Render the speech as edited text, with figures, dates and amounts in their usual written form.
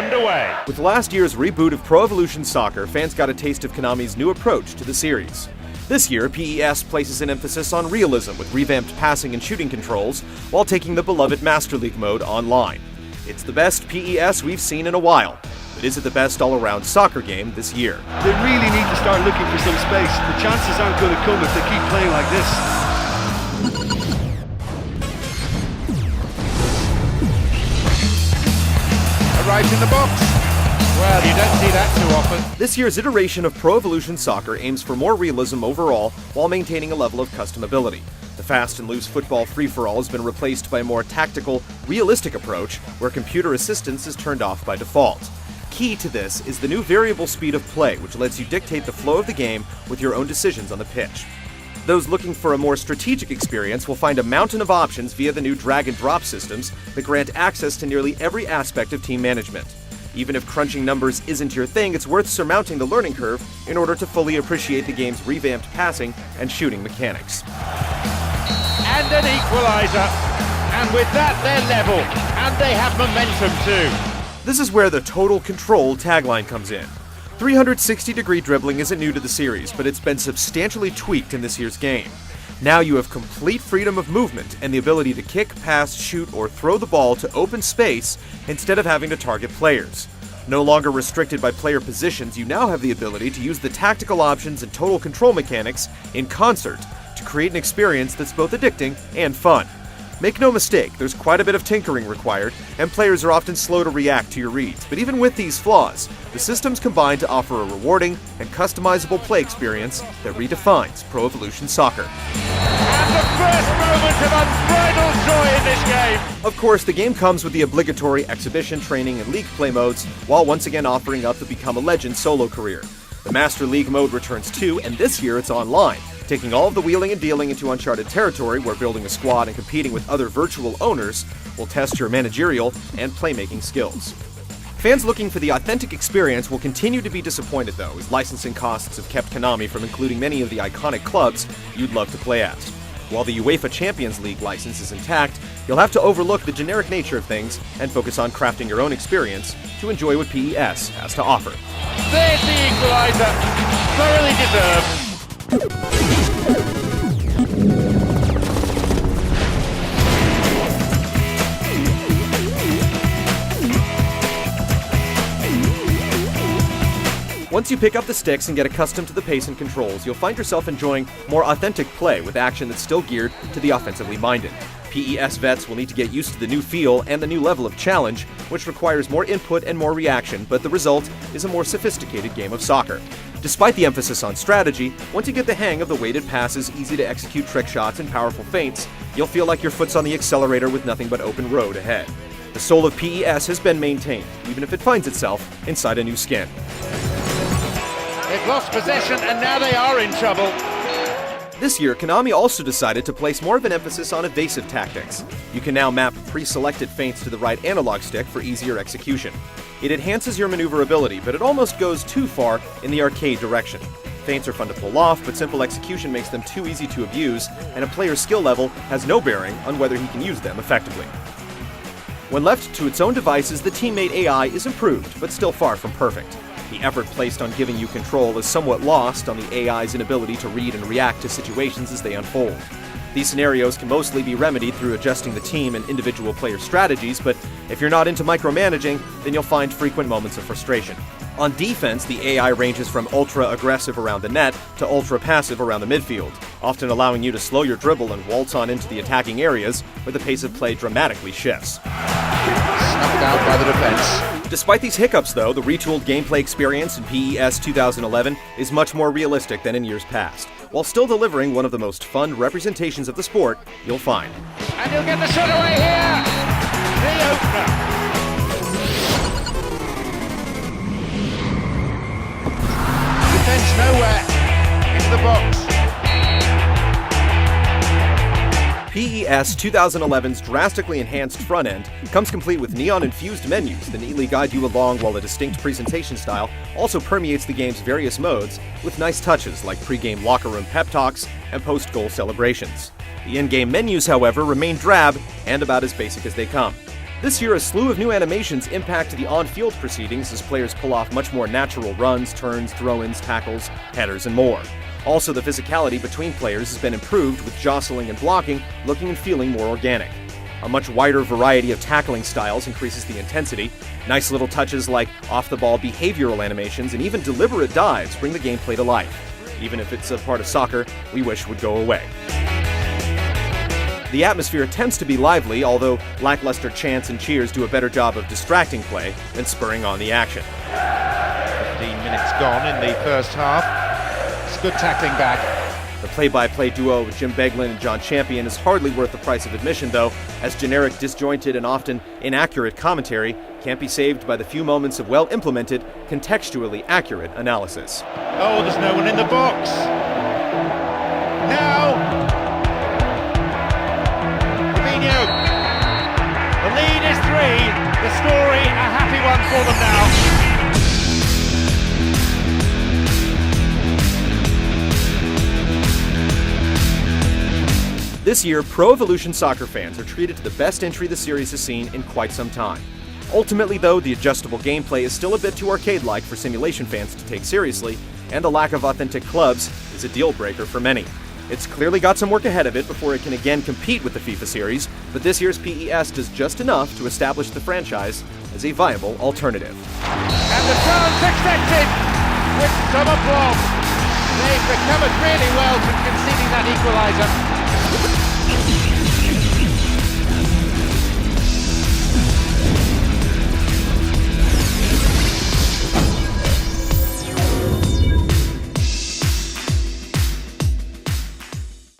underway. With last year's reboot of Pro Evolution Soccer, fans got a taste of Konami's new approach to the series. This year, PES places an emphasis on realism with revamped passing and shooting controls, while taking the beloved Master League mode online. It's the best PES we've seen in a while, but is it the best all-around soccer game this year? They really need to start looking for some space. The chances aren't going to come if they keep playing like this. Right in the box. Well, you don't see that too often. This year's iteration of Pro Evolution Soccer aims for more realism overall while maintaining a level of customability. The fast and loose football free-for-all has been replaced by a more tactical, realistic approach where computer assistance is turned off by default. Key to this is the new variable speed of play, which lets you dictate the flow of the game with your own decisions on the pitch. Those looking for a more strategic experience will find a mountain of options via the new drag-and-drop systems that grant access to nearly every aspect of team management. Even if crunching numbers isn't your thing, it's worth surmounting the learning curve in order to fully appreciate the game's revamped passing and shooting mechanics. And an equalizer. And with that, they're level. And they have momentum too. This is where the Total Control tagline comes in. 360-degree dribbling isn't new to the series, but it's been substantially tweaked in this year's game. Now you have complete freedom of movement and the ability to kick, pass, shoot, or throw the ball to open space instead of having to target players. No longer restricted by player positions, you now have the ability to use the tactical options and total control mechanics in concert to create an experience that's both addicting and fun. Make no mistake, there's quite a bit of tinkering required, and players are often slow to react to your reads, but even with these flaws, the systems combine to offer a rewarding and customizable play experience that redefines Pro Evolution Soccer. And the first moment of unbridled joy in this game! Of course, the game comes with the obligatory exhibition, training, and league play modes, while once again offering up the Become a Legend solo career. The Master League mode returns too, and this year it's online, taking all of the wheeling and dealing into uncharted territory where building a squad and competing with other virtual owners will test your managerial and playmaking skills. Fans looking for the authentic experience will continue to be disappointed though, as licensing costs have kept Konami from including many of the iconic clubs you'd love to play as. While the UEFA Champions League license is intact, you'll have to overlook the generic nature of things and focus on crafting your own experience to enjoy what PES has to offer. There's the equalizer. Thoroughly deserved. Once you pick up the sticks and get accustomed to the pace and controls, you'll find yourself enjoying more authentic play with action that's still geared to the offensively minded. PES vets will need to get used to the new feel and the new level of challenge, which requires more input and more reaction, but the result is a more sophisticated game of soccer. Despite the emphasis on strategy, once you get the hang of the weighted passes, easy to execute trick shots, and powerful feints, you'll feel like your foot's on the accelerator with nothing but open road ahead. The soul of PES has been maintained, even if it finds itself inside a new skin. They've lost possession and now they are in trouble. This year, Konami also decided to place more of an emphasis on evasive tactics. You can now map pre-selected feints to the right analog stick for easier execution. It enhances your maneuverability, but it almost goes too far in the arcade direction. Feints are fun to pull off, but simple execution makes them too easy to abuse, and a player's skill level has no bearing on whether he can use them effectively. When left to its own devices, the teammate AI is improved, but still far from perfect. The effort placed on giving you control is somewhat lost on the AI's inability to read and react to situations as they unfold. These scenarios can mostly be remedied through adjusting the team and individual player strategies, but if you're not into micromanaging, then you'll find frequent moments of frustration. On defense, the AI ranges from ultra-aggressive around the net to ultra-passive around the midfield, often allowing you to slow your dribble and waltz on into the attacking areas where the pace of play dramatically shifts. Snuffed out by the defense. Despite these hiccups, though, the retooled gameplay experience in PES 2011 is much more realistic than in years past, while still delivering one of the most fun representations of the sport you'll find. And he'll get the shot away here! The opener! Defense nowhere. Into the box. PES 2011's drastically enhanced front end comes complete with neon-infused menus that neatly guide you along, while a distinct presentation style also permeates the game's various modes with nice touches like pre-game locker room pep talks and post-goal celebrations. The in-game menus, however, remain drab and about as basic as they come. This year, a slew of new animations impact the on-field proceedings as players pull off much more natural runs, turns, throw-ins, tackles, headers, and more. Also, the physicality between players has been improved, with jostling and blocking looking and feeling more organic. A much wider variety of tackling styles increases the intensity. Nice little touches like off-the-ball behavioral animations and even deliberate dives bring the gameplay to life. Even if it's a part of soccer we wish would go away. The atmosphere tends to be lively, although lackluster chants and cheers do a better job of distracting play than spurring on the action. 15 minutes gone in the first half. It's good tackling back. The play-by-play duo of Jim Beglin and John Champion is hardly worth the price of admission, though, as generic, disjointed, and often inaccurate commentary can't be saved by the few moments of well-implemented, contextually accurate analysis. Oh, there's no one in the box. Now, the lead is 3. The story, a happy one for them now. This year, Pro Evolution Soccer fans are treated to the best entry the series has seen in quite some time. Ultimately, though, the adjustable gameplay is still a bit too arcade-like for simulation fans to take seriously, and the lack of authentic clubs is a deal-breaker for many. It's clearly got some work ahead of it before it can again compete with the FIFA series, but this year's PES does just enough to establish the franchise as a viable alternative. And the chance accepted with some applause. They've recovered really well from conceding that equaliser.